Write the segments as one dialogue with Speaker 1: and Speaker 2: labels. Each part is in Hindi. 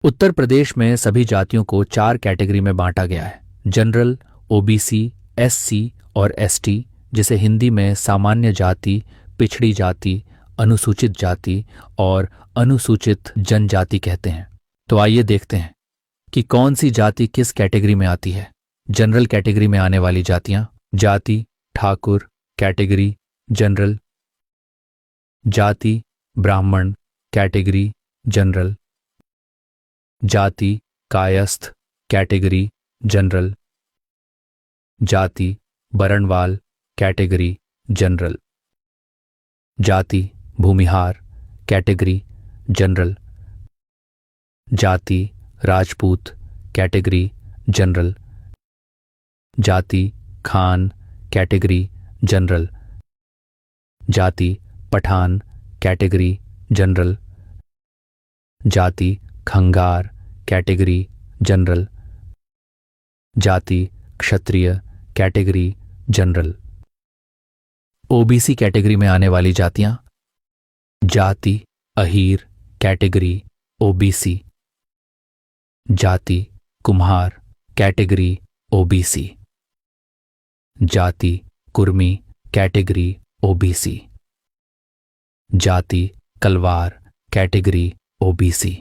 Speaker 1: उत्तर प्रदेश में सभी जातियों को 4 कैटेगरी में बांटा गया है। जनरल, ओबीसी, एससी और एसटी, जिसे हिंदी में सामान्य जाति, पिछड़ी जाति, अनुसूचित जाति और अनुसूचित जनजाति कहते हैं। तो आइए देखते हैं कि कौन सी जाति किस कैटेगरी में आती है। जनरल कैटेगरी में आने वाली जातियां: जाति ठाकुर कैटेगरी जनरल, जाति ब्राह्मण कैटेगरी जनरल, जाति कायस्थ कैटेगरी जनरल, जाति बरनवाल कैटेगरी जनरल, जाति भूमिहार कैटेगरी जनरल, जाति राजपूत कैटेगरी जनरल, जाति खान कैटेगरी जनरल, जाति पठान कैटेगरी जनरल, जाति खंगार कैटेगरी जनरल, जाति क्षत्रिय कैटेगरी जनरल। ओबीसी कैटेगरी में आने वाली जातियां: जाति अहीर कैटेगरी ओबीसी, जाति कुम्हार कैटेगरी ओबीसी, जाति कुर्मी कैटेगरी ओबीसी, जाति कलवार कैटेगरी ओबीसी,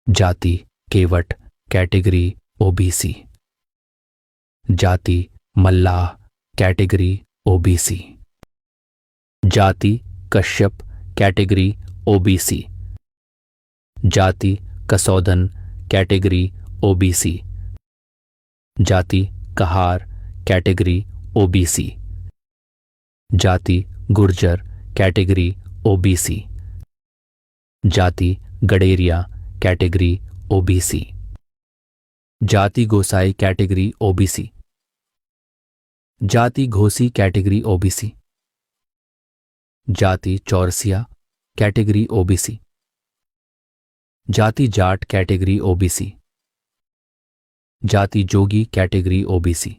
Speaker 1: जाति केवट कैटेगरी ओबीसी, जाति मल्लाह कैटेगरी ओबीसी, जाति कश्यप कैटेगरी ओबीसी, जाति कसौदन कैटेगरी ओबीसी, जाति कहार कैटेगरी ओबीसी, जाति गुर्जर कैटेगरी ओबीसी, जाति गडेरिया कैटेगरी ओबीसी, जाति गोसाई कैटेगरी ओबीसी, जाति घोसी कैटेगरी ओबीसी, जाति चौरसिया कैटेगरी ओबीसी, जाति जाट कैटेगरी ओबीसी, जाति जोगी कैटेगरी ओबीसी,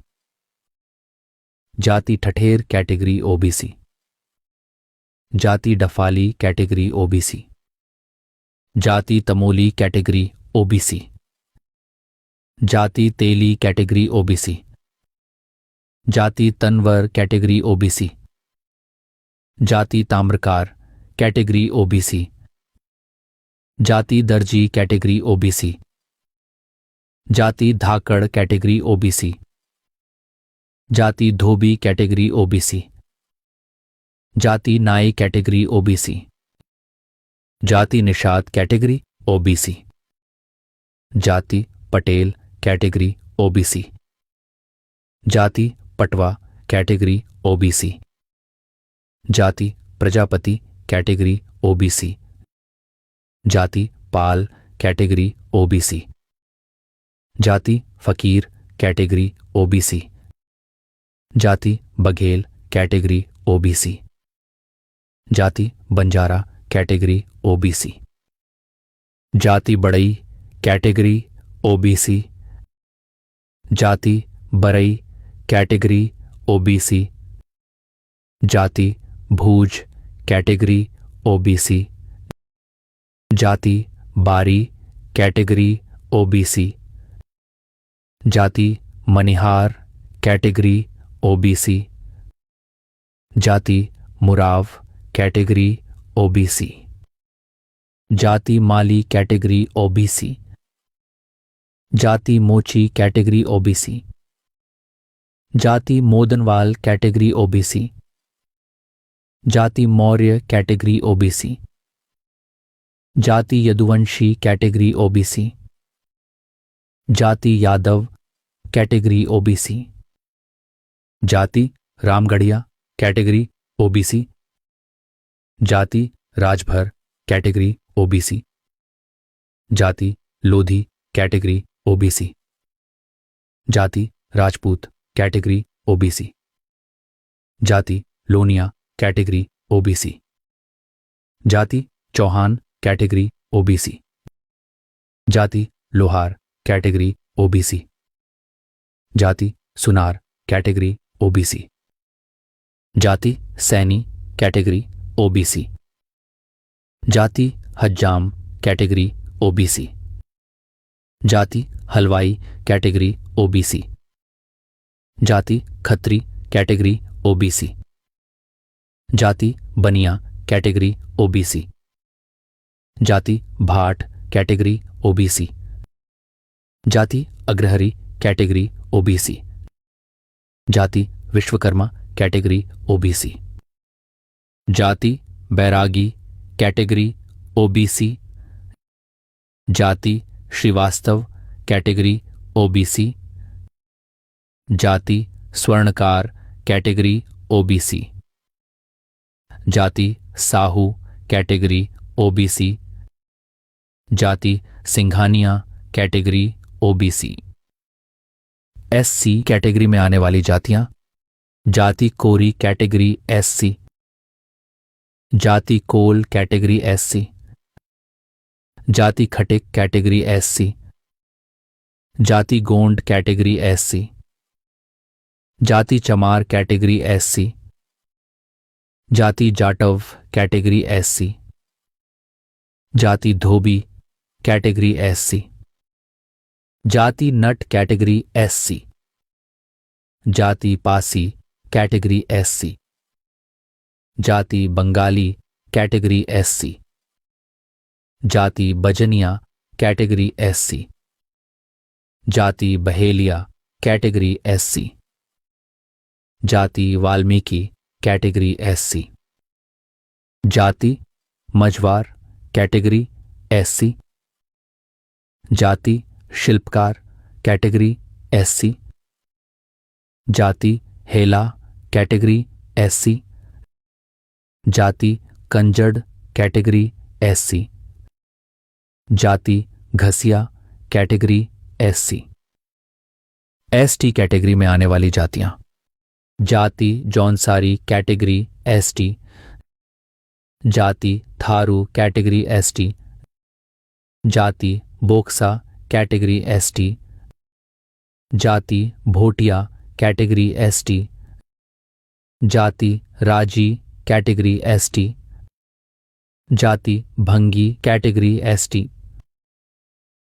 Speaker 1: जाति ठठेर कैटेगरी ओबीसी, जाति डफाली कैटेगरी ओबीसी, जाति तमोली कैटेगरी ओबीसी, जाति तेली कैटेगरी ओबीसी, जाति तनवर कैटेगरी ओबीसी, जाति ताम्रकार कैटेगरी ओबीसी, जाति दर्जी कैटेगरी ओबीसी, जाति धाकड़ कैटेगरी ओबीसी, जाति धोबी कैटेगरी ओबीसी, जाति नाई कैटेगरी ओबीसी, जाति निषाद कैटेगरी ओबीसी, जाति पटेल कैटेगरी ओबीसी, जाति पटवा कैटेगरी ओबीसी, जाति प्रजापति कैटेगरी ओबीसी, जाति पाल कैटेगरी ओबीसी, जाति फकीर कैटेगरी ओबीसी, जाति बघेल कैटेगरी ओबीसी, जाति बंजारा कैटेगरी ओबीसी, जाति बड़ई कैटेगरी ओबीसी, जाति बरई कैटेगरी ओबीसी, जाति भूज कैटेगरी ओबीसी, जाति बारी कैटेगरी ओबीसी, जाति मनिहार कैटेगरी ओबीसी, जाति मुराव कैटेगरी ओबीसी, जाति माली कैटेगरी ओबीसी, जाति मोची कैटेगरी ओबीसी, जाति मोदनवाल कैटेगरी ओबीसी, जाति मौर्य कैटेगरी ओबीसी, जाति यदुवंशी कैटेगरी ओबीसी, जाति यादव कैटेगरी ओबीसी, जाति रामगढ़िया कैटेगरी ओबीसी, जाति राजभर कैटेगरी ओबीसी, जाति लोधी कैटेगरी ओबीसी, जाति राजपूत कैटेगरी ओबीसी, जाति लोनिया कैटेगरी ओबीसी, जाति चौहान कैटेगरी ओबीसी, जाति लोहार कैटेगरी ओबीसी, जाति सुनार कैटेगरी ओबीसी, जाति सैनी कैटेगरी ओबीसी, जाति हज्जाम कैटेगरी ओबीसी। जाति हलवाई कैटेगरी ओबीसी। जाति खत्री कैटेगरी ओबीसी। जाति बनिया कैटेगरी ओबीसी। जाति भाट कैटेगरी ओबीसी। जाति अग्रहरी कैटेगरी ओबीसी। जाति विश्वकर्मा कैटेगरी ओबीसी। जाति बैरागी कैटेगरी ओबीसी। जाति श्रीवास्तव कैटेगरी ओबीसी। जाति स्वर्णकार कैटेगरी ओबीसी। जाति साहू कैटेगरी ओबीसी। जाति Singhania category OBC. SC category में आने वाली जातियां: जाति कोरी कैटेगरी एससी। जाति कोल कैटेगरी एससी। जाति खटिक कैटेगरी एससी। जाति गोंड कैटेगरी एससी। जाति चमार कैटेगरी एससी। जाति जाटव कैटेगरी एससी। जाति धोबी कैटेगरी एससी। जाति नट कैटेगरी एससी। जाति पासी कैटेगरी एससी। जाति बंगाली कैटेगरी एससी। जाति बजनिया कैटेगरी एससी। जाति बहेलिया कैटेगरी एससी। जाति वाल्मीकि कैटेगरी एससी। जाति मझवार कैटेगरी एससी। जाति शिल्पकार कैटेगरी एससी। जाति हेला कैटेगरी एससी। जाति कंजड़ कैटेगरी एससी। जाति घसिया कैटेगरी एससी। एसटी कैटेगरी में आने वाली जातियां: जाति जौनसारी कैटेगरी एसटी। जाति थारू कैटेगरी एसटी। जाति बोक्सा कैटेगरी एसटी। जाति भोटिया कैटेगरी एसटी। जाति राजी कैटेगरी एसटी। जाति भंगी कैटेगरी एसटी।